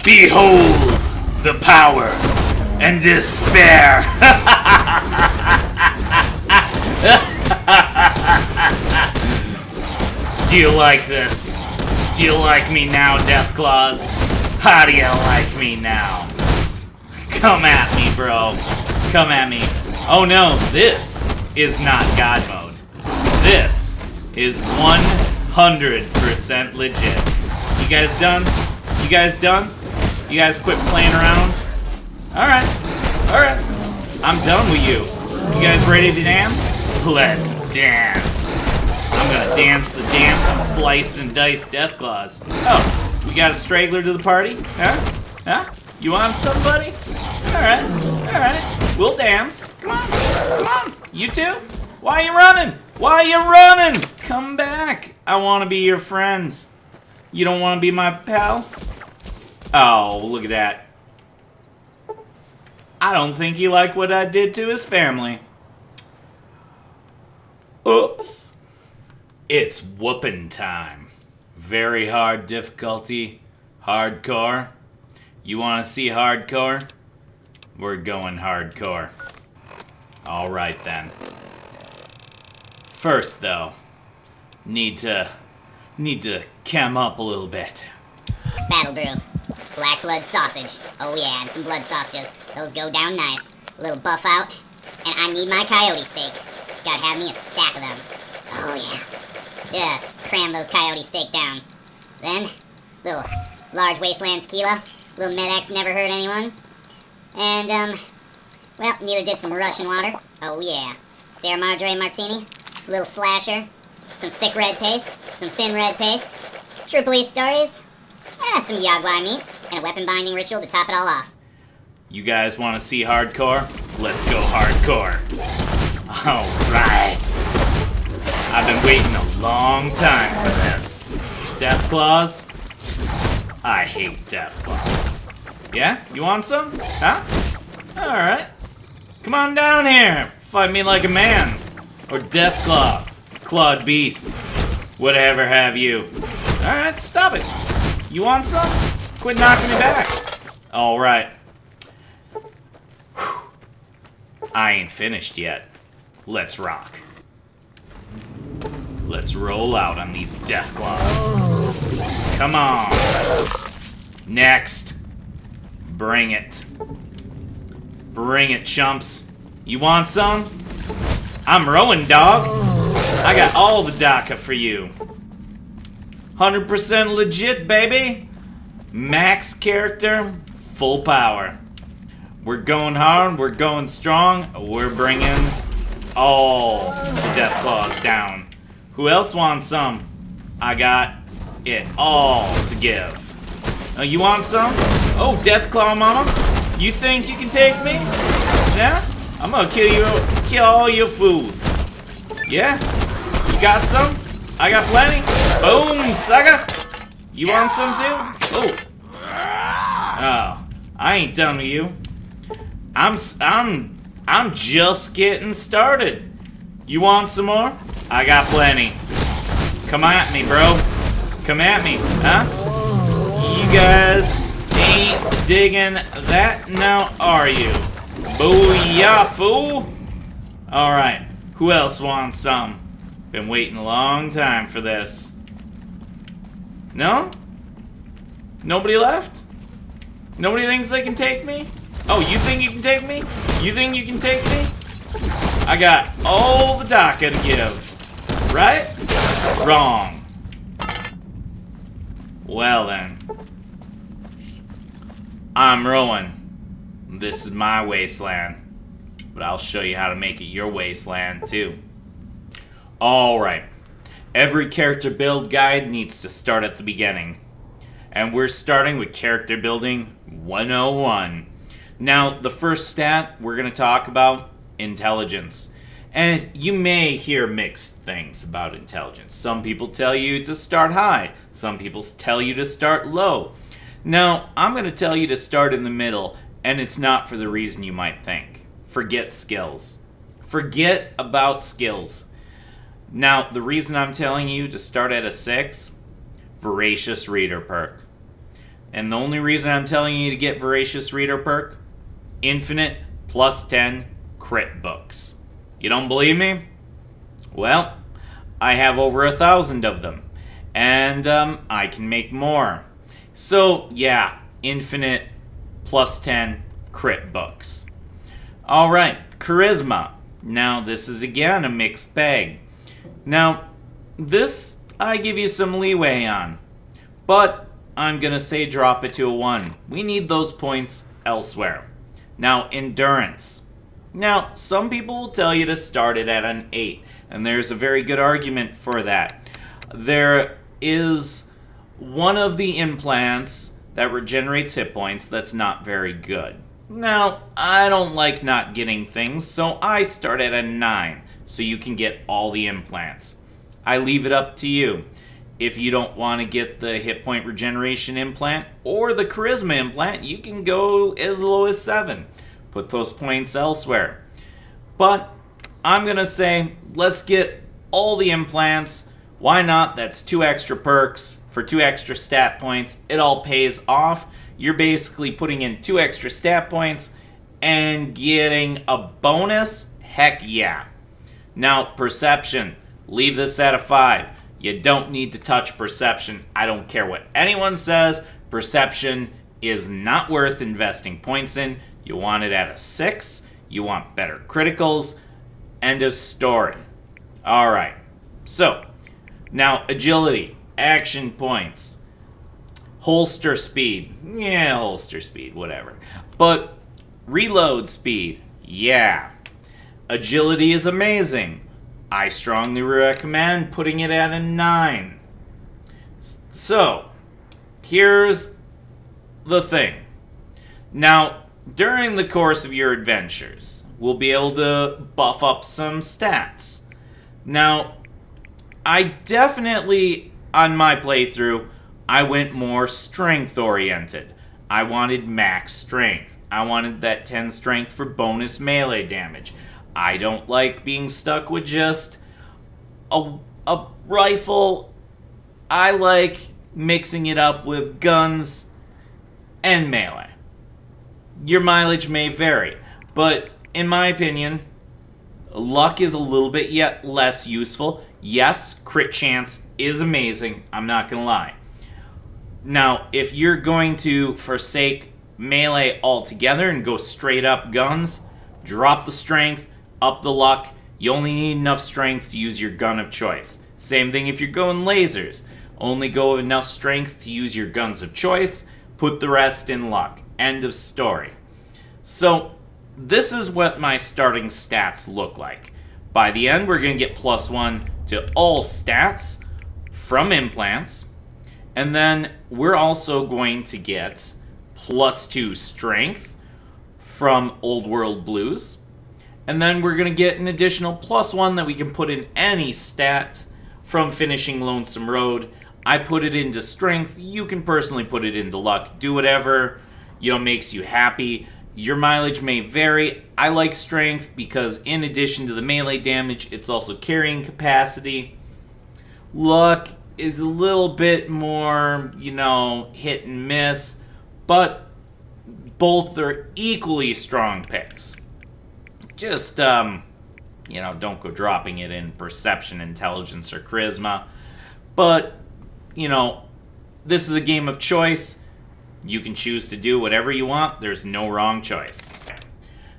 Behold the power and despair. Do you like this? Do you like me now, Deathclaws? How do you like me now? Come at me, bro. Come at me. Oh no, this is not God mode. This is 100% legit. You guys done? You guys done? You guys quit playing around? Alright. Alright. I'm done with you. You guys ready to dance? Let's dance. I'm gonna dance the dance of slice and dice Deathclaws. Oh, you got a straggler to the party? Huh? Huh? You want somebody? Alright. Alright. We'll dance. Come on. Come on. You too? Why are you running? Why are you running? Come back. I want to be your friend. You don't want to be my pal? Oh, look at that. I don't think he liked what I did to his family. Oops. It's whooping time. Very hard difficulty. Hardcore. You want to see hardcore? We're going hardcore. Alright then. First though, need to chem up a little bit. Battle brew. Black blood sausage. Oh yeah, and some blood sausages. Those go down nice. A little buff out. And I need my coyote steak. Gotta have me a stack of them. Oh yeah. Just cram those coyote steak down. Then, little large wasteland tequila. Little Med-X never hurt anyone. And, well, neither did some Russian water. Oh yeah. Sierra Madre martini. Little slasher. Some thick red paste. Some thin red paste. True police stories. Some Yagwai meat. And a weapon binding ritual to top it all off. You guys want to see hardcore? Let's go hardcore. Alright. I've been waiting a long time for this. Deathclaws? I hate Deathclaws. Yeah? You want some? Huh? Alright. Come on down here. Fight me like a man. Or Deathclaw. Clawed Beast. Whatever have you. Alright, stop it. You want some? Quit knocking me back. Alright. I ain't finished yet. Let's rock. Let's roll out on these Deathclaws. Come on. Next. Bring it. Bring it, chumps. You want some? I'm rowing, dog. I got all the DACA for you. 100% legit, baby. Max character, full power. We're going hard, we're going strong, we're bringing all the Deathclaws down. Who else wants some? I got it all to give. You want some? Oh, Deathclaw mama? You think you can take me? Yeah? I'm gonna kill all your fools. Yeah? You got some? I got plenty. Boom, sucker! You want some too? Oh. Oh, I ain't done with you. I'm just getting started. You want some more? I got plenty. Come at me, bro. Come at me, huh? You guys ain't digging that now, are you? Booyah, fool! Alright, who else wants some? Been waiting a long time for this. No? Nobody left? Nobody thinks they can take me? Oh, you think you can take me? You think you can take me? I got all the DACA to give. Right? Wrong. Well then. I'm Rowan. This is my wasteland. But I'll show you how to make it your wasteland too. Alright. Every character build guide needs to start at the beginning. And we're starting with character building 101. Now, the first stat we're going to talk about, intelligence. And you may hear mixed things about intelligence. Some people tell you to start high. Some people tell you to start low. Now, I'm going to tell you to start in the middle, and it's not for the reason you might think. Forget skills. Forget about skills. Now, the reason I'm telling you to start at a 6, Voracious Reader perk. And the only reason I'm telling you to get Voracious Reader perk, infinite +10 crit books. You don't believe me? Well, I have over 1,000 of them. And I can make more. So, yeah, infinite +10 crit books. Alright, Charisma. Now, this is again a mixed bag. Now, this I give you some leeway on. But I'm going to say drop it to a 1. We need those points elsewhere. Now, Endurance. Now, some people will tell you to start it at an 8. And there's a very good argument for that. There is one of the implants that regenerates hit points that's not very good. Now, I don't like not getting things, so I start at a 9, so you can get all the implants. I leave it up to you. If you don't want to get the hit point regeneration implant or the charisma implant, you can go as low as 7. Put those points elsewhere. But I'm going to say, let's get all the implants. Why not? That's 2 extra perks for 2 extra stat points. It all pays off. You're basically putting in 2 extra stat points and getting a bonus. Heck yeah. Now, Perception. Leave this at a 5. You don't need to touch Perception. I don't care what anyone says. Perception is not worth investing points in. You want it at a 6. You want better criticals. End of story. Alright. So, now Agility. Action points. Holster speed. Yeah, holster speed. Whatever. But reload speed. Yeah. Agility is amazing. I strongly recommend putting it at a 9. So, here's the thing. Now, during the course of your adventures, we'll be able to buff up some stats. Now, I definitely, on my playthrough, I went more strength-oriented. I wanted max strength. I wanted that 10 strength for bonus melee damage. I don't like being stuck with just a rifle. I like mixing it up with guns and melee. Your mileage may vary, but in my opinion, luck is a little bit yet less useful. Yes, crit chance is amazing, I'm not gonna lie. Now, if you're going to forsake melee altogether and go straight up guns, drop the strength, up the luck. You only need enough strength to use your gun of choice. Same thing if you're going lasers. Only go with enough strength to use your guns of choice. Put the rest in luck. End of story. So, this is what my starting stats look like. By the end, we're going to get +1 to all stats from implants. And then we're also going to get +2 strength from Old World Blues. And then we're going to get an additional +1 that we can put in any stat from finishing Lonesome Road. I put it into strength. You can personally put it into luck. Do whatever, makes you happy. Your mileage may vary. I like strength because in addition to the melee damage, it's also carrying capacity. Luck is a little bit more, hit and miss. But both are equally strong picks. Just, don't go dropping it in Perception, Intelligence, or Charisma. But, this is a game of choice. You can choose to do whatever you want. There's no wrong choice.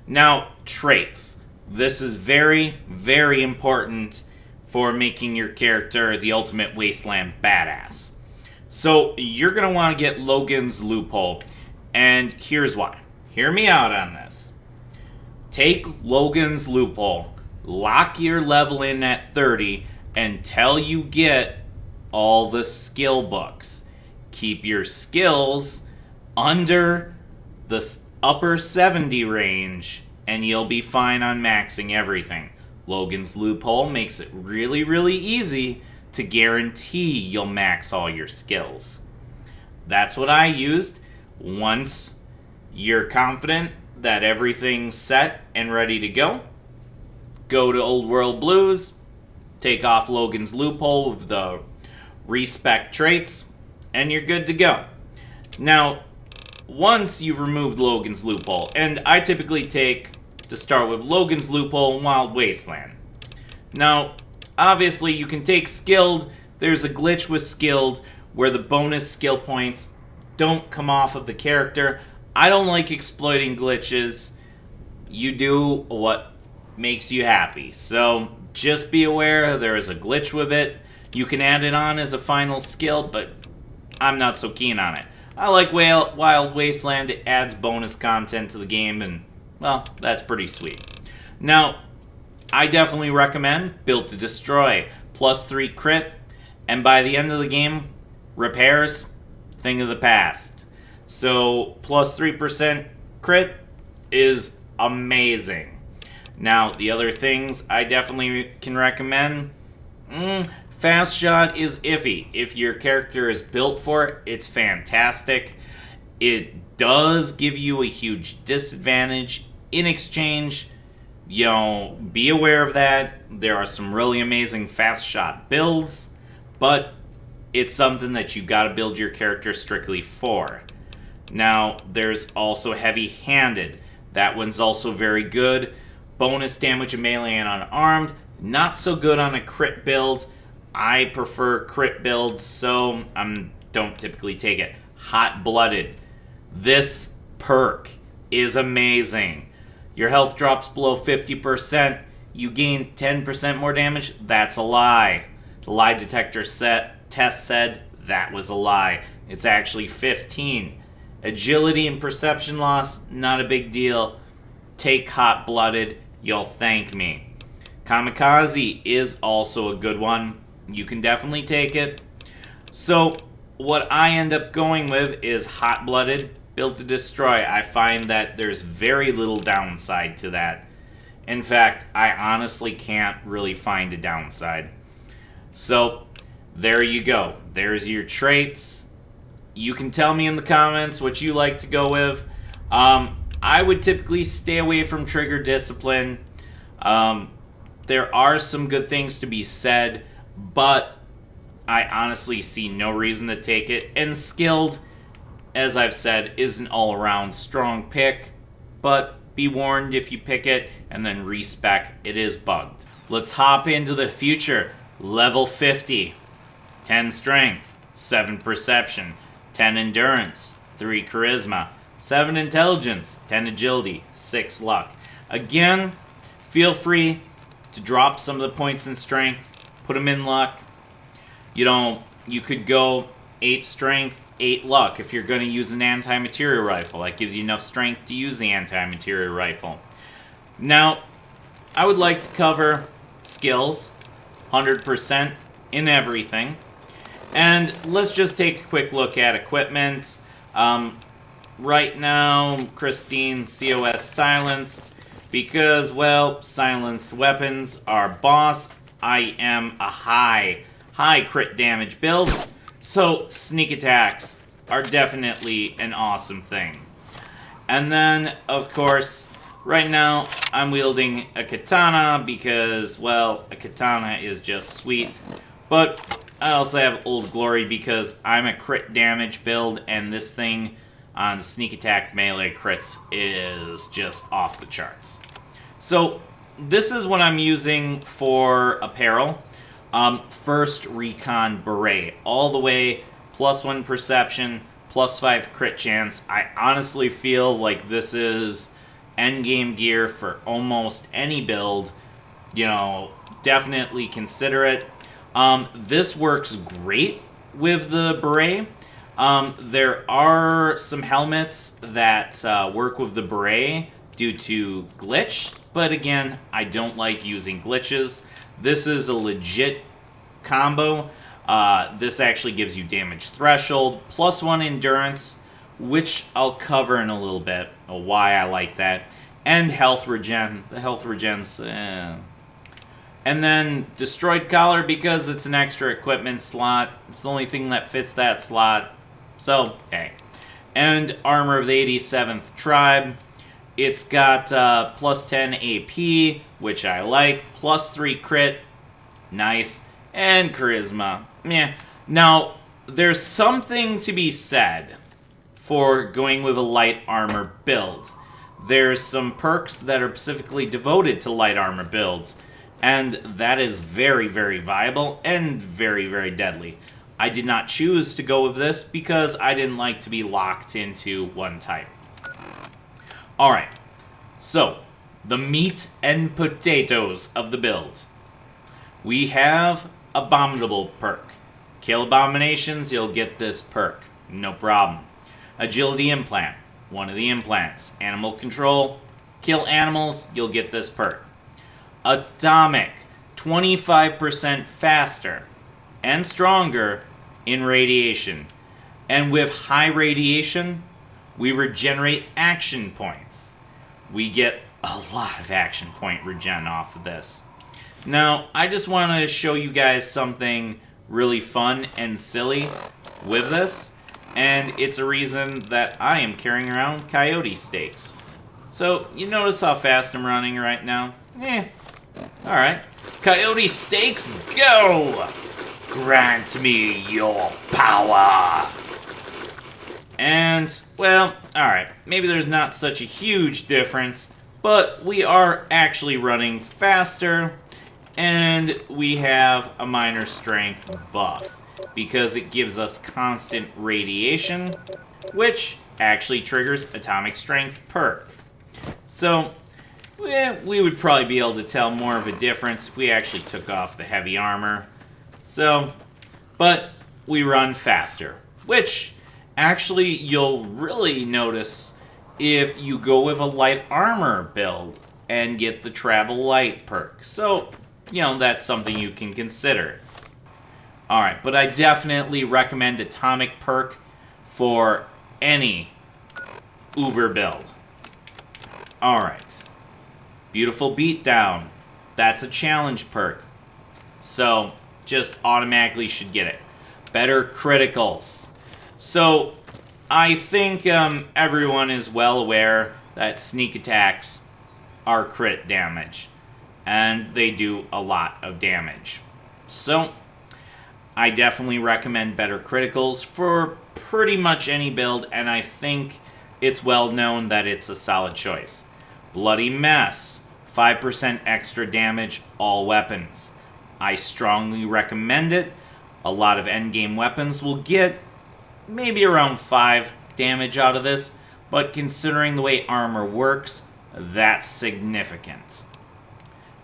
Now, traits. This is very, very important for making your character the ultimate wasteland badass. So, you're going to want to get Logan's Loophole. And here's why. Hear me out on this. Take Logan's Loophole, lock your level in at 30 until you get all the skill books. Keep your skills under the upper 70 range and you'll be fine on maxing everything. Logan's Loophole makes it really, really easy to guarantee you'll max all your skills. That's what I used. Once you're confident that everything's set and ready to go to Old World Blues, take off Logan's Loophole with the respec traits, and you're good to go. Now, once you've removed Logan's Loophole, and I typically take to start with Logan's Loophole and Wild Wasteland. Now, obviously you can take Skilled. There's a glitch with Skilled where the bonus skill points don't come off of the character. I don't like exploiting glitches. You do what makes you happy. So just be aware there is a glitch with it. You can add it on as a final skill, but I'm not so keen on it. I like Wild Wasteland. It adds bonus content to the game, and, well, that's pretty sweet. Now, I definitely recommend Built to Destroy. +3 crit, and by the end of the game, repairs, thing of the past. So, +3% crit is amazing. Now, the other things I definitely can recommend, Fast Shot is iffy. If your character is built for it, it's fantastic. It does give you a huge disadvantage. In exchange, be aware of that. There are some really amazing Fast Shot builds, but it's something that you gotta build your character strictly for. Now, there's also Heavy Handed. That one's also very good. Bonus damage of melee and unarmed. Not so good on a crit build. I prefer crit builds, so I don't typically take it. Hot Blooded. This perk is amazing. Your health drops below 50%. You gain 10% more damage. That's a lie. The lie detector test said that was a lie. It's actually 15. Agility and perception loss, not a big deal. Take Hot Blooded. You'll thank me. Kamikaze is also a good one. You can definitely take it. So, what I end up going with is Hot Blooded, Built to Destroy. I find that there's very little downside to that. In fact, I honestly can't really find a downside. So, there you go. There's your traits. You can tell me in the comments what you like to go with. I would typically stay away from Trigger Discipline. There are some good things to be said, but I honestly see no reason to take it. And Skilled, as I've said, is an all-around strong pick, but be warned if you pick it and then respec, it is bugged. Let's hop into the future. Level 50. 10 Strength, 7 Perception, 10 Endurance, 3 Charisma, 7 Intelligence, 10 Agility, 6 Luck. Again, feel free to drop some of the points in Strength, put them in Luck. You could go 8 Strength, 8 Luck if you're going to use an anti-material rifle. That gives you enough strength to use the anti-material rifle. Now, I would like to cover skills, 100% in everything. And let's just take a quick look at equipment. Right now, Christine COS silenced because, well, silenced weapons are boss. I am a high crit damage build, so sneak attacks are definitely an awesome thing. And then, of course, right now I'm wielding a katana because, well, a katana is just sweet. But I also have Old Glory because I'm a crit damage build, and this thing on sneak attack melee crits is just off the charts. So this is what I'm using for apparel. First Recon Beret, all the way, +1 perception, +5 crit chance. I honestly feel like this is endgame gear for almost any build. Definitely consider it. This works great with the beret. There are some helmets that work with the beret due to glitch, but again, I don't like using glitches. This is a legit combo. This actually gives you damage threshold, +1 endurance, which I'll cover in a little bit, why I like that, and health regen. The health regen's And then Destroyed Collar because it's an extra equipment slot. It's the only thing that fits that slot. So, hey. And Armor of the 87th Tribe. It's got +10 AP, which I like. +3 crit. Nice. And Charisma. Meh. Now, there's something to be said for going with a light armor build. There's some perks that are specifically devoted to light armor builds, and that is very, very viable and very, very deadly. I did not choose to go with this because I didn't like to be locked into one type. Alright, so the meat and potatoes of the build. We have Abominable perk. Kill abominations, you'll get this perk. No problem. Agility implant. One of the implants. Animal control. Kill animals, you'll get this perk. Atomic. 25% faster and stronger in radiation. And with high radiation, we regenerate action points. We get a lot of action point regen off of this. Now, I just want to show you guys something really fun and silly with this, and it's a reason that I am carrying around coyote steaks. So, you notice how fast I'm running right now? Alright. Coyote steaks, go! Grant me your power! And, well, alright, maybe there's not such a huge difference, but we are actually running faster, and we have a minor strength buff, because it gives us constant radiation, which actually triggers atomic strength perk. So, we would probably be able to tell more of a difference if we actually took off the heavy armor. So, but we run faster, which actually you'll really notice if you go with a light armor build and get the travel light perk. So, you know, that's something you can consider. Alright, but I definitely recommend atomic perk for any Uber build. Alright. Beautiful beatdown. That's a challenge perk. So, just automatically should get it. Better criticals. So, I think everyone is well aware that sneak attacks are crit damage. And they do a lot of damage. So, I definitely recommend better criticals for pretty much any build, and I think it's well known that it's a solid choice. Bloody Mess, 5% extra damage, all weapons. I strongly recommend it. A lot of endgame weapons will get maybe around 5 damage out of this, but considering the way armor works, that's significant.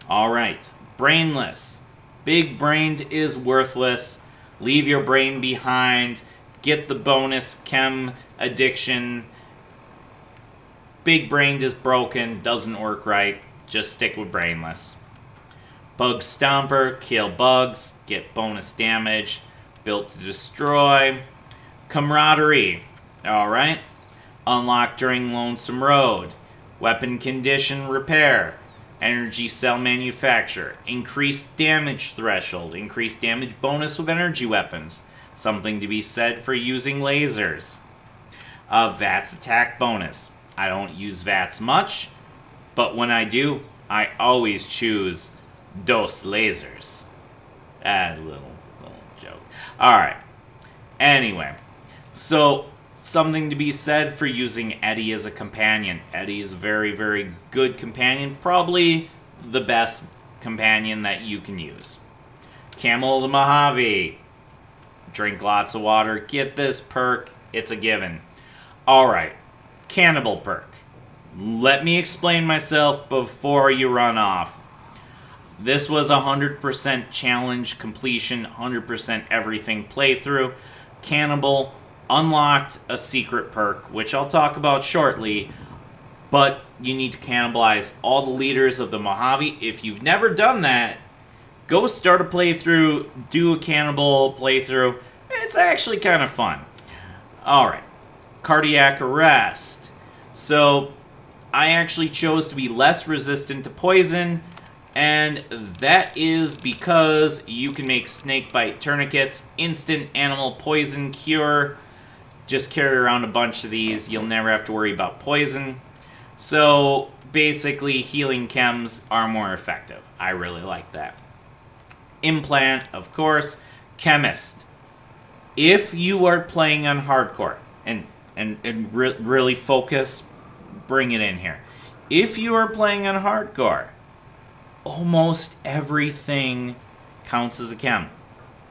Alright, Brainless. Big brained is worthless. Leave your brain behind. Get the bonus chem addiction. Big brained is broken, doesn't work right. Just stick with Brainless. Bug Stomper, kill bugs, get bonus damage. Built to destroy. Camaraderie. Alright. Unlock during Lonesome Road. Weapon condition repair. Energy cell manufacture. Increased damage threshold. Increased damage bonus with energy weapons. Something to be said for using lasers. VATS attack bonus. I don't use VATS much, but when I do, I always choose DOS lasers. Little joke. Alright. Anyway. So, something to be said for using Eddie as a companion. Eddie is a very, very good companion. Probably the best companion that you can use. Camel the Mojave. Drink lots of water. Get this perk. It's a given. Alright. Cannibal perk. Let me explain myself before you run off. This was 100% challenge completion, 100% everything playthrough. Cannibal unlocked a secret perk, which I'll talk about shortly, but you need to cannibalize all the leaders of the Mojave. If you've never done that, go start a playthrough, do a cannibal playthrough. It's actually kind of fun. Alright, cardiac arrest. So, I actually chose to be less resistant to poison, and that is because you can make snakebite tourniquets, instant animal poison cure. Just carry around a bunch of these, you'll never have to worry about poison. So, basically, healing chems are more effective. I really like that. Implant, of course. Chemist. If you are playing on hardcore, and and really focus, bring it in here. If you are playing on hardcore, almost everything counts as a chem.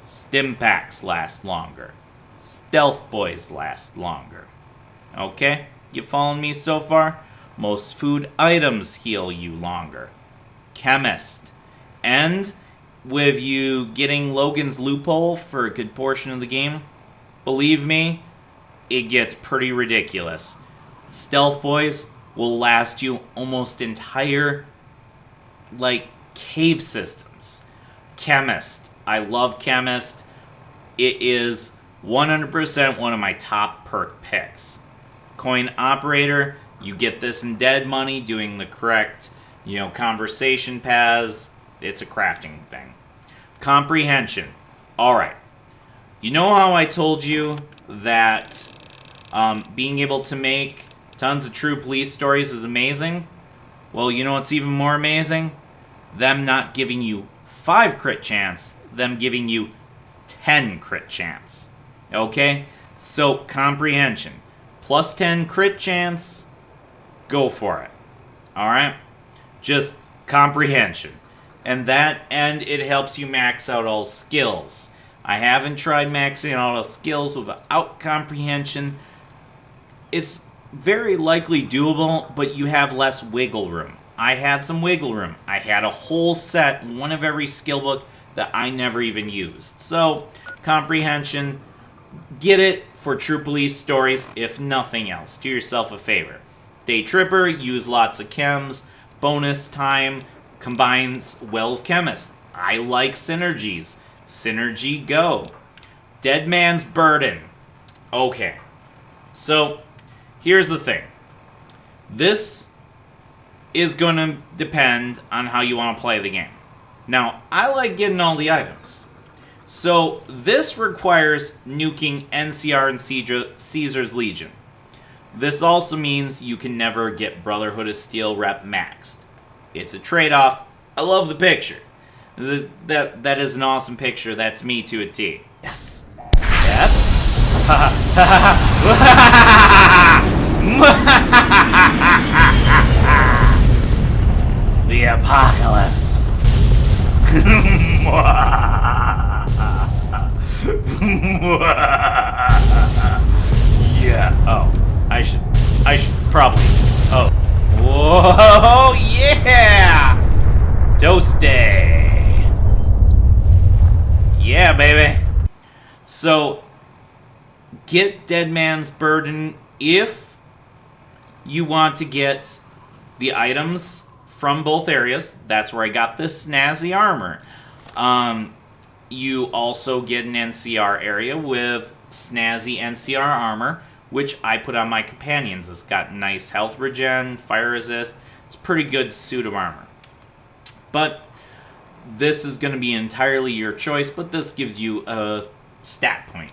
Stim packs last longer. Stealth boys last longer. Okay? You following me so far? Most food items heal you longer. Chemist. And with you getting Logan's loophole for a good portion of the game, believe me, it gets pretty ridiculous. Stealth boys will last you almost entire, cave systems. Chemist. I love Chemist. It is 100% one of my top perk picks. Coin Operator, you get this in dead money doing the correct, conversation paths. It's a crafting thing. Comprehension. Alright. You know how I told you that being able to make tons of true police stories is amazing? Well, you know what's even more amazing? Them not giving you 5 crit chance, them giving you 10 crit chance. Okay? So, comprehension. Plus 10 crit chance, go for it. Alright? Just comprehension. And it helps you max out all skills. I haven't tried maxing out all skills without comprehension. It's very likely doable, but you have less wiggle room. I had some wiggle room. I had a whole set, one of every skill book, that I never even used. So, comprehension, get it for true police stories, if nothing else. Do yourself a favor. Day Tripper, use lots of chems. Bonus time combines well with Chemist. I like synergies. Synergy go. Dead Man's Burden. Okay. So, here's the thing. This is going to depend on how you want to play the game. Now, I like getting all the items. So, this requires nuking NCR and Caesar's Legion. This also means you can never get Brotherhood of Steel rep maxed. It's a trade-off. I love the picture. That is an awesome picture. That's me to a T. Yes. Yes. The apocalypse. Yeah. Oh, I should probably. Oh. Whoa! Yeah. Dose Day. Yeah, baby. So, get Dead Man's Burden if you want to get the items from both areas. That's where I got this snazzy armor. You also get an NCR area with snazzy NCR armor, which I put on my companions. It's got nice health regen, fire resist. It's a pretty good suit of armor. But this is going to be entirely your choice, but this gives you a stat point.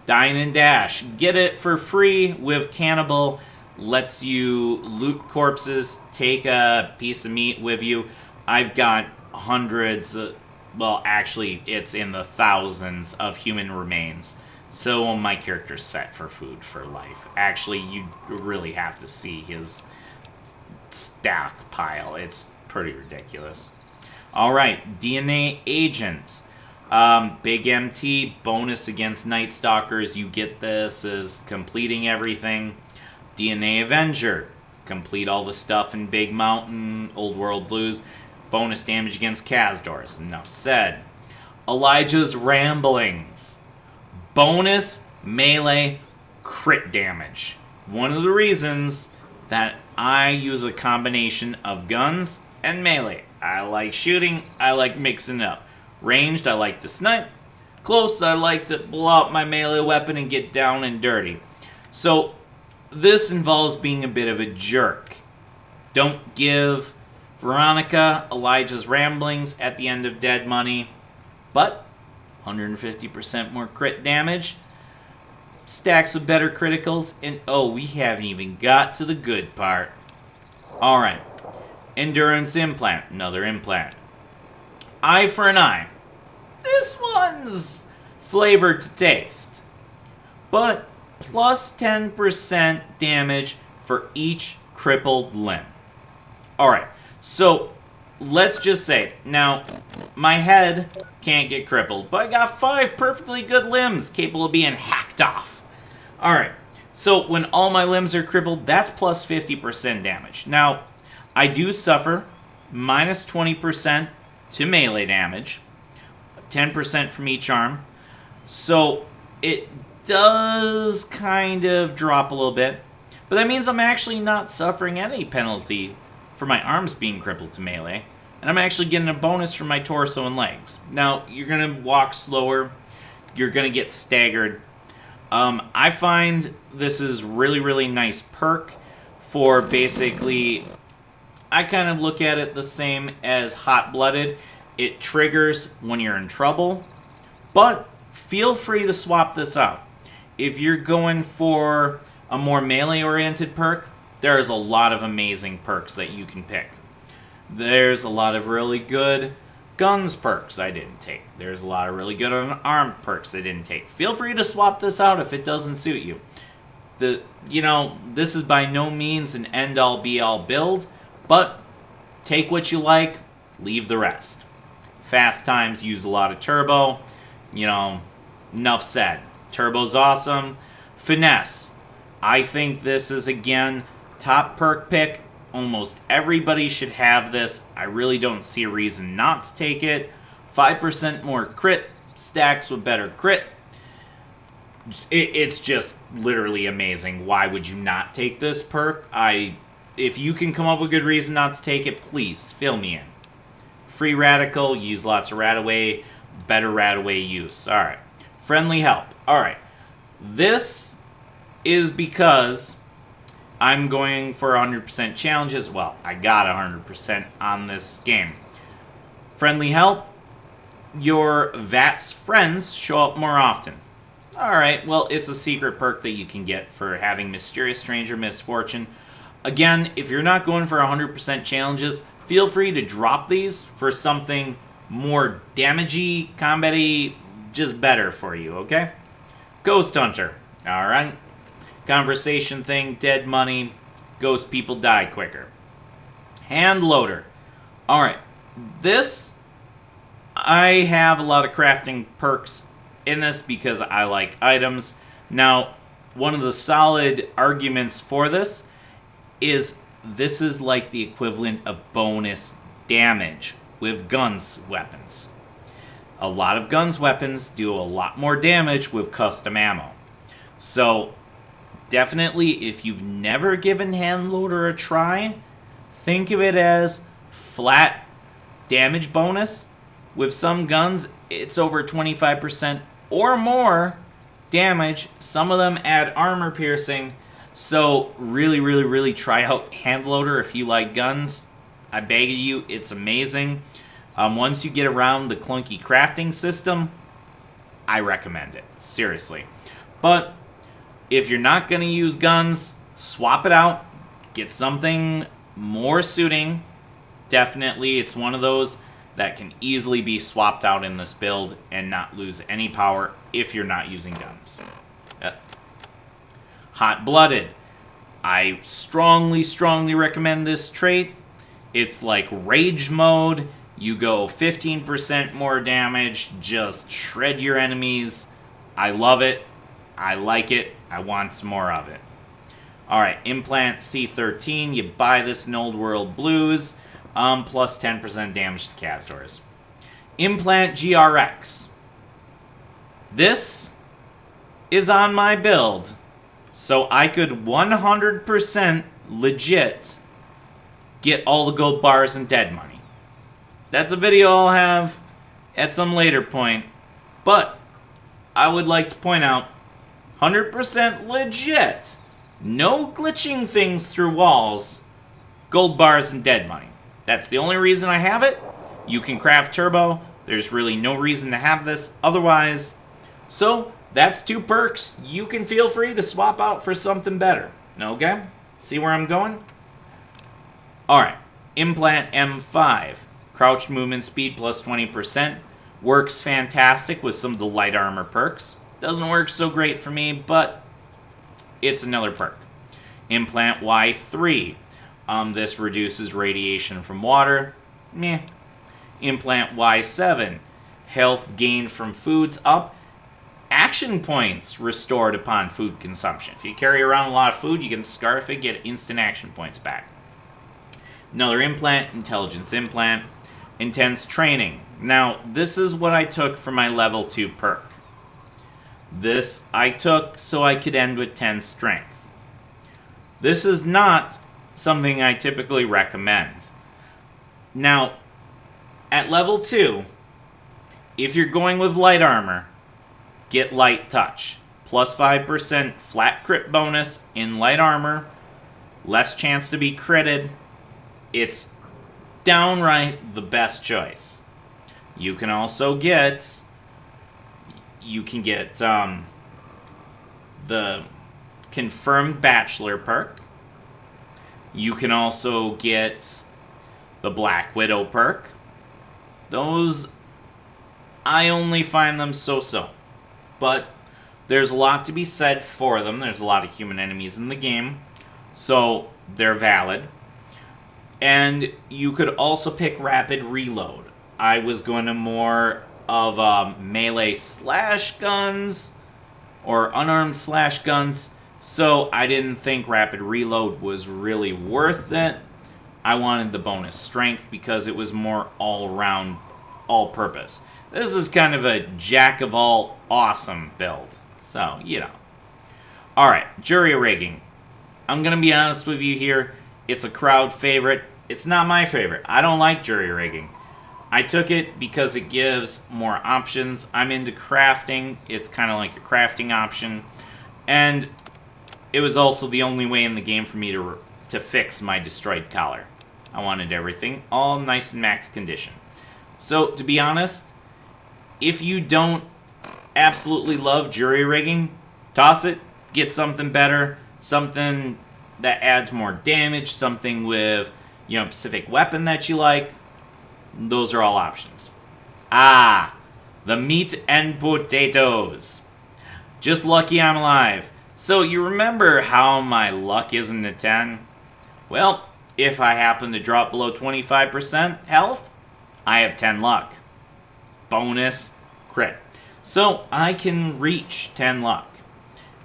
Dine and Dash. Get it for free with Cannibal. Lets you loot corpses, take a piece of meat with you. I've got hundreds, well, actually, it's in the thousands of human remains. So my character's set for food for life. Actually, you really have to see his stockpile. It's pretty ridiculous. Alright, DNA Agent. Big MT, bonus against Night Stalkers. You get this as completing everything. DNA Avenger. Complete all the stuff in Big Mountain, Old World Blues. Bonus damage against Kazdors. Enough said. Elijah's Ramblings. Bonus melee crit damage. One of the reasons that I use a combination of guns and melee. I like shooting, I like mixing it up. Ranged, I like to snipe. Close, I like to blow out my melee weapon and get down and dirty. So, this involves being a bit of a jerk. Don't give Veronica Elijah's Ramblings at the end of Dead Money, but 150% more crit damage, stacks with better criticals, and oh, we haven't even got to the good part. Alright, Endurance Implant, another implant. Eye for an Eye. This one's flavor to taste, but plus 10% damage for each crippled limb. Alright, so let's just say, now, my head can't get crippled, but I got 5 perfectly good limbs capable of being hacked off. Alright, so when all my limbs are crippled, that's plus 50% damage. Now, I do suffer minus 20% to melee damage, 10% from each arm, so it does kind of drop a little bit, but that means I'm actually not suffering any penalty for my arms being crippled to melee, and I'm actually getting a bonus for my torso and legs. Now, you're going to walk slower, you're going to get staggered. I find this is really, really nice perk for basically, I kind of look at it the same as Hot-Blooded. It triggers when you're in trouble, but feel free to swap this out. If you're going for a more melee-oriented perk, there's a lot of amazing perks that you can pick. There's a lot of really good guns perks I didn't take. There's a lot of really good unarmed perks I didn't take. Feel free to swap this out if it doesn't suit you. This is by no means an end-all be-all build, but take what you like, leave the rest. Fast times use a lot of turbo. Enough said. Turbo's awesome. Finesse. I think this is, again, top perk pick. Almost everybody should have this. I really don't see a reason not to take it. 5% more crit. Stacks with better crit. It's just literally amazing. Why would you not take this perk? If you can come up with a good reason not to take it, please fill me in. Free Radical, use lots of Radaway, better Radaway use. Alright. Friendly Help. Alright. This is because I'm going for 100% challenges. Well, I got 100% on this game. Friendly Help, your VATS friends show up more often. Alright, well, it's a secret perk that you can get for having Mysterious Stranger Misfortune. Again, if you're not going for 100% challenges, feel free to drop these for something more damagey, combat-y, just better for you, okay? Ghost Hunter. Alright. Conversation thing, dead money, ghost people die quicker. Hand Loader. Alright. This, I have a lot of crafting perks in this because I like items. Now, one of the solid arguments for this is like the equivalent of bonus damage with guns weapons. A lot of guns weapons do a lot more damage with custom ammo. So, definitely, if you've never given Hand Loader a try, think of it as flat damage bonus. With some guns, it's over 25% or more damage. Some of them add armor piercing. So really, really, really try out Hand Loader if you like guns. I beg of you, it's amazing. Once you get around the clunky crafting system, I recommend it. Seriously. But if you're not going to use guns, swap it out. Get something more suiting. Definitely, it's one of those that can easily be swapped out in this build and not lose any power if you're not using guns. Hot-Blooded. I strongly, strongly recommend this trait. It's like Rage Mode. You go 15% more damage, just shred your enemies. I love it. I like it. I want some more of it. Alright, Implant C13. You buy this in Old World Blues. Plus 10% damage to Castors. Implant GRX. This is on my build, so I could 100% legit get all the gold bars and dead money. That's a video I'll have at some later point, but I would like to point out 100% legit, no glitching things through walls, gold bars and dead money. That's the only reason I have it. You can craft turbo. There's really no reason to have this otherwise. So, that's 2 perks. You can feel free to swap out for something better. Okay? See where I'm going? Alright. Implant M5. Crouched movement speed plus 20%. Works fantastic with some of the light armor perks. Doesn't work so great for me, but it's another perk. Implant Y3. This reduces radiation from water. Meh. Implant Y7. Health gained from foods up. Action points restored upon food consumption. If you carry around a lot of food, you can scarf it, get instant action points back. Another implant, intelligence implant. Intense training. Now, this is what I took for my level 2 perk. This I took so I could end with 10 strength. This is not something I typically recommend. Now, at level 2, if you're going with light armor, get light touch. Plus 5% flat crit bonus in light armor. Less chance to be critted. It's downright the best choice. You can also get... the Confirmed Bachelor perk. You can also get the Black Widow perk. Those, I only find them so-so. But there's a lot to be said for them. There's a lot of human enemies in the game, so they're valid. And you could also pick Rapid Reload. I was going to more of melee slash guns or unarmed slash guns, so I didn't think Rapid Reload was really worth it. I wanted the bonus strength because it was more all-around, all-purpose. This is kind of a jack-of-all awesome build, so, you know. Alright, jury rigging. I'm going to be honest with you here. It's a crowd favorite. It's not my favorite. I don't like jury rigging. I took it because it gives more options. I'm into crafting. It's kind of like a crafting option. And it was also the only way in the game for me to fix my destroyed collar. I wanted everything all nice and max condition. So, to be honest, if you don't absolutely love jury rigging, toss it. Get something better. Something that adds more damage. Something with, you know, a specific weapon that you like. Those are all options. Ah, the meat and potatoes. Just lucky I'm alive. So you remember how my luck isn't a 10? Well, if I happen to drop below 25% health, I have 10 luck. Bonus crit. So I can reach 10 luck.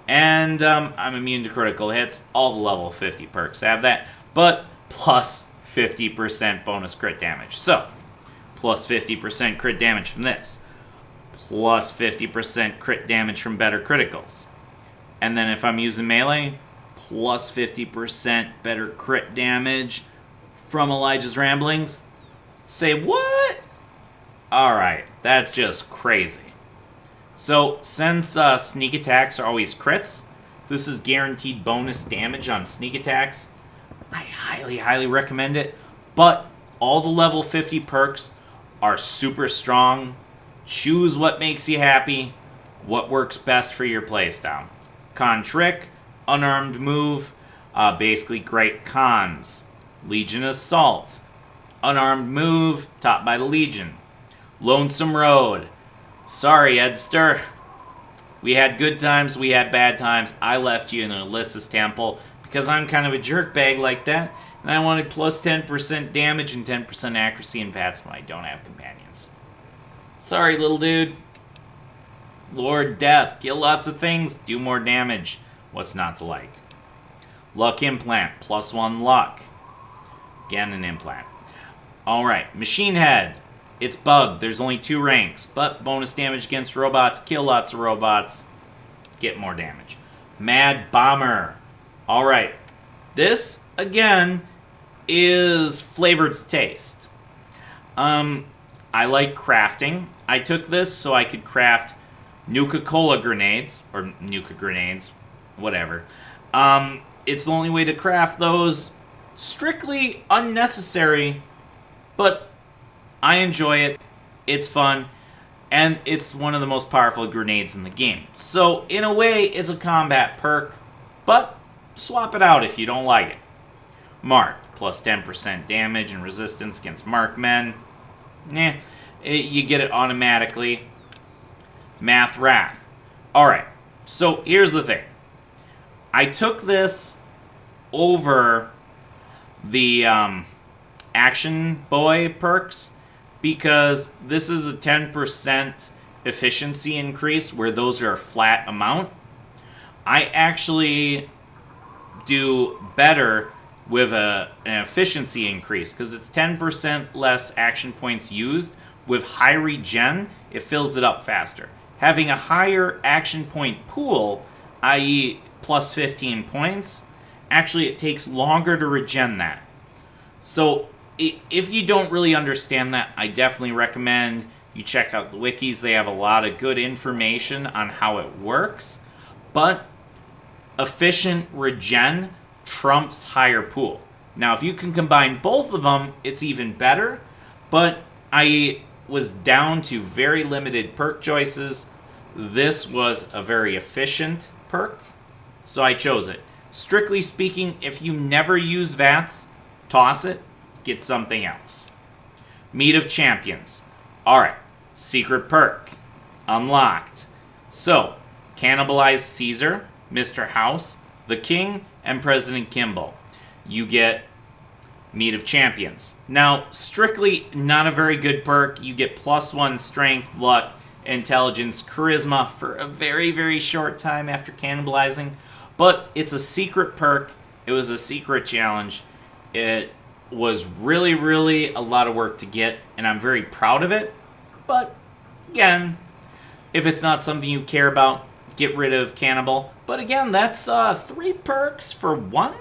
And I'm immune to critical hits. All the level 50 perks have that. But plus 50% bonus crit damage. So, plus 50% crit damage from this. Plus 50% crit damage from better criticals. And then if I'm using melee, plus 50% better crit damage from Elijah's Ramblings. Say what? Alright, that's just crazy. So, since sneak attacks are always crits, this is guaranteed bonus damage on sneak attacks. I highly, highly recommend it. But all the level 50 perks are super strong. Choose what makes you happy, what works best for your playstyle. Con Trick, Unarmed Move, basically great cons. Legion Assault, Unarmed Move, taught by the Legion. Lonesome Road. Sorry, Edster. We had good times, we had bad times. I left you in Alyssa's temple because I'm kind of a jerkbag like that. And I wanted plus 10% damage and 10% accuracy in bats when I don't have companions. Sorry, little dude. Lord Death. Kill lots of things, do more damage. What's not to like? Luck Implant. Plus 1 luck. Again, an implant. Alright, Machine Head. It's bugged. There's only 2 ranks. But bonus damage against robots. Kill lots of robots. Get more damage. Mad Bomber. Alright. This, again, is flavored to taste. I like crafting. I took this so I could craft Nuka-Cola grenades. Or Nuka grenades. Whatever. It's the only way to craft those. Strictly unnecessary. But I enjoy it. It's fun. And it's one of the most powerful grenades in the game. So, in a way, it's a combat perk. But swap it out if you don't like it. Mark. Plus 10% damage and resistance against markmen. You get it automatically. Math Wrath. Alright, so here's the thing. I took this over the Action Boy perks because this is a 10% efficiency increase where those are a flat amount. I actually do better with an efficiency increase because it's 10% less action points used. With high regen, it fills it up faster. Having a higher action point pool, i.e. plus 15 points, actually it takes longer to regen that. So if you don't really understand that, I definitely recommend you check out the wikis. They have a lot of good information on how it works. But efficient regen trumps higher pool. Now, if you can combine both of them, it's even better. But I was down to very limited perk choices. This was a very efficient perk, so I chose it. Strictly speaking, if you never use VATS, toss it, get something else. Meat of Champions. Alright, secret perk. Unlocked. So, cannibalize Caesar, Mr. House, the King, and President Kimball. You get Meat of Champions. Now, strictly not a very good perk. You get +1 strength, luck, intelligence, charisma for a very, very short time after cannibalizing. But it's a secret perk. It was a secret challenge. It was really, really a lot of work to get, and I'm very proud of it. But, again, if it's not something you care about, get rid of Cannibal. But again, that's 3 perks for 1?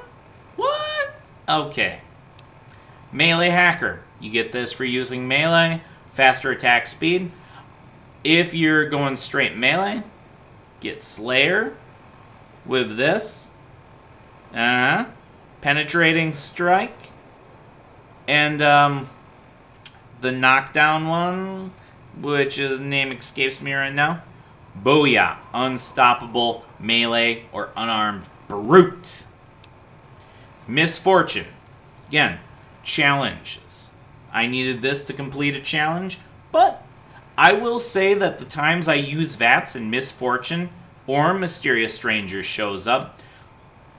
What? Okay. Melee Hacker. You get this for using melee, faster attack speed. If you're going straight melee, get Slayer with this. Penetrating Strike. And the knockdown one, which his name escapes me right now. Booyah. Unstoppable melee or unarmed brute. Misfortune. Again, challenges. I needed this to complete a challenge, but I will say that the times I use VATS and Misfortune or Mysterious Stranger shows up,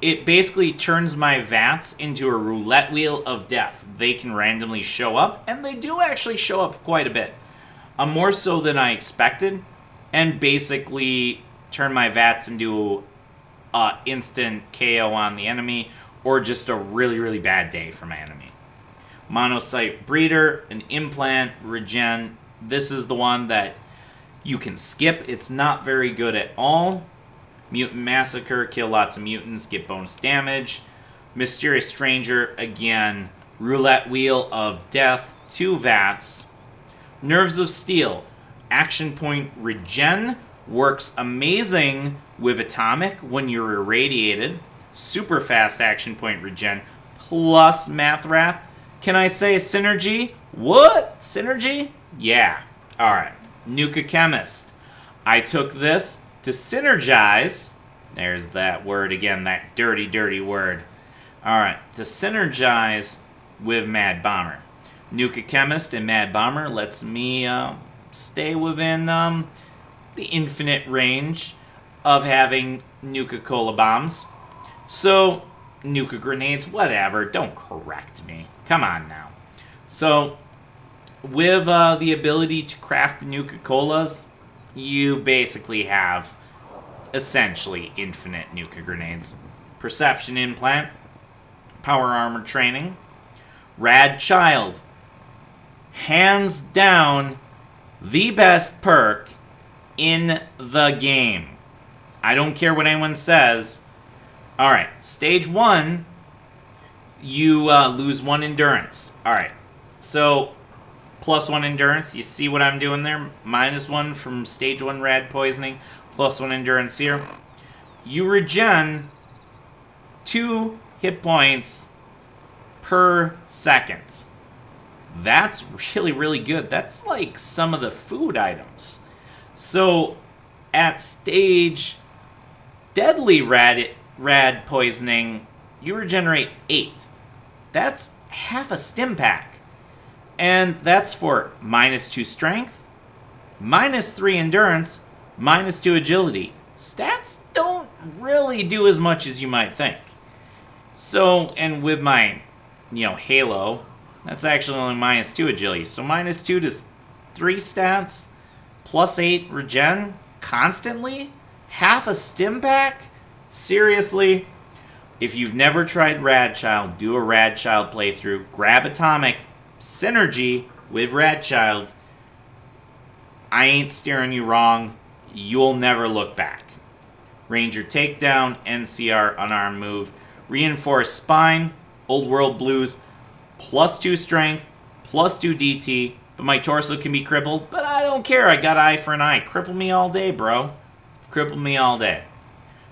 it basically turns my VATS into a roulette wheel of death. They can randomly show up, and they do actually show up quite a bit. More so than I expected, and basically turn my VATS into instant KO on the enemy, or just a really, really bad day for my enemy. Monocyte Breeder, an implant, regen. This is the one that you can skip. It's not very good at all. Mutant Massacre, kill lots of mutants, get bonus damage. Mysterious Stranger, again, roulette wheel of death, 2 VATS. Nerves of Steel, action point regen, works amazing with Atomic when you're irradiated. Super fast action point regen, plus Mathrath. Can I say synergy? What? Synergy? Yeah. Alright. Nuka Chemist. I took this to synergize. There's that word again, that dirty, dirty word. Alright. To synergize with Mad Bomber. Nuka Chemist and Mad Bomber lets me stay within the infinite range of having Nuka-Cola bombs. So, Nuka grenades, whatever. Don't correct me. Come on now. So, with the ability to craft the Nuka-Colas, you basically have essentially infinite Nuka grenades. Perception Implant, Power Armor Training, Rad Child. Hands down, the best perk in the game. I don't care what anyone says. Alright, stage 1, you lose 1 endurance. Alright, so +1 endurance. You see what I'm doing there? -1 from stage 1 rad poisoning, +1 endurance here. You regen 2 hit points per second. That's really, really good. That's like some of the food items. So, at stage deadly rad poisoning, you regenerate 8. That's half a stim pack. And that's for -2 strength, -3 endurance, -2 agility. stats don't really do as much as you might think. So, and with my, Halo, that's actually only -2 agility. So -2 to 3 stats, +8 regen, constantly? Half a stim pack? Seriously? If you've never tried Radchild, do a Radchild playthrough. Grab Atomic Synergy with Radchild. I ain't steering you wrong. You'll never look back. Ranger Takedown, NCR Unarmed Move, Reinforced Spine, Old World Blues, +2 Strength, +2 DT, but my torso can be crippled, but I don't care. I got eye for an eye. Cripple me all day, bro. Cripple me all day.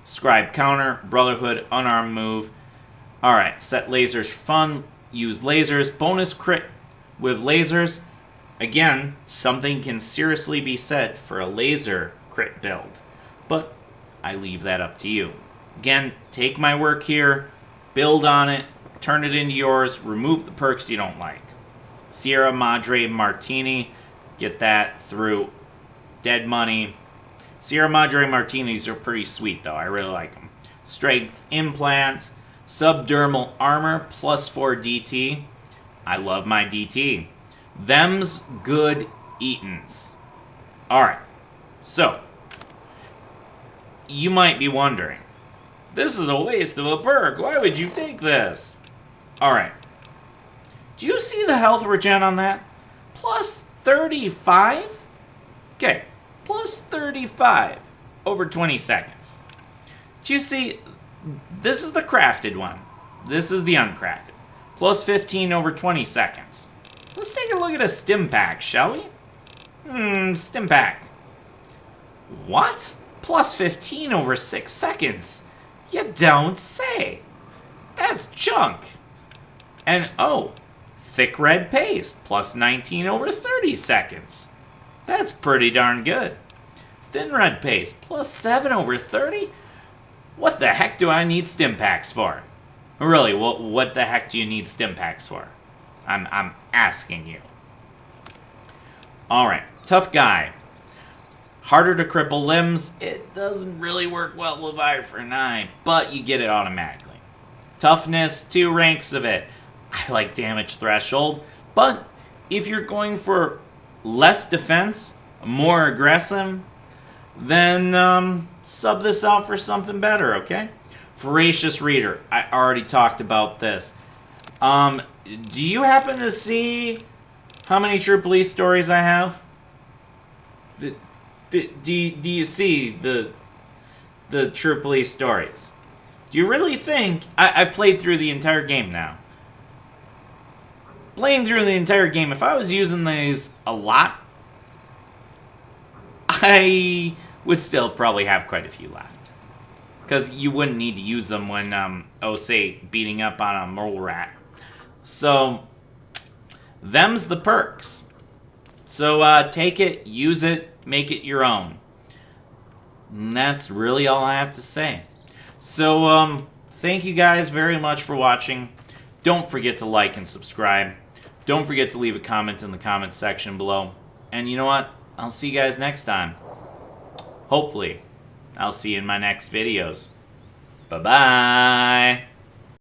Scribe Counter, Brotherhood, Unarmed Move. Alright, set lasers for fun. Use lasers. Bonus crit with lasers. Again, something can seriously be said for a laser crit build. But I leave that up to you. Again, take my work here, build on it, turn it into yours, remove the perks you don't like. Sierra Madre Martini, get that through Dead Money. Sierra Madre Martinis are pretty sweet, though. I really like them. Strength Implant, Subdermal Armor, +4 DT. I love my DT. Them's good eatins. Alright, so, you might be wondering, this is a waste of a perk. Why would you take this? Alright. Do you see the health regen on that? +35? Okay. +35 over 20 seconds. Do you see? This is the crafted one. This is the uncrafted. +15 over 20 seconds. Let's take a look at a stim pack, shall we? Stim pack. What? +15 over 6 seconds? You don't say. That's junk. And oh, thick red paste, +19 over 30 seconds. That's pretty darn good. Thin red paste, +7 over 30? What the heck do I need stim packs for? Really, what the heck do you need stim packs for? I'm asking you. Alright, tough guy. Harder to cripple limbs. It doesn't really work well with Eye for an Eye, but you get it automatically. Toughness, 2 ranks of it. I like damage threshold, but if you're going for less defense, more aggressive, then sub this out for something better, okay? Voracious Reader. I already talked about this. Do you happen to see how many True Police stories I have? Do you see the True Police stories? Do you really think... I've played through the entire game now. Playing through the entire game, if I was using these a lot, I would still probably have quite a few left. Because you wouldn't need to use them when, say, beating up on a mole rat. So, them's the perks. So, take it, use it, make it your own. And that's really all I have to say. So, thank you guys very much for watching. Don't forget to like and subscribe. Don't forget to leave a comment in the comment section below. And you know what? I'll see you guys next time. Hopefully, I'll see you in my next videos. Bye-bye.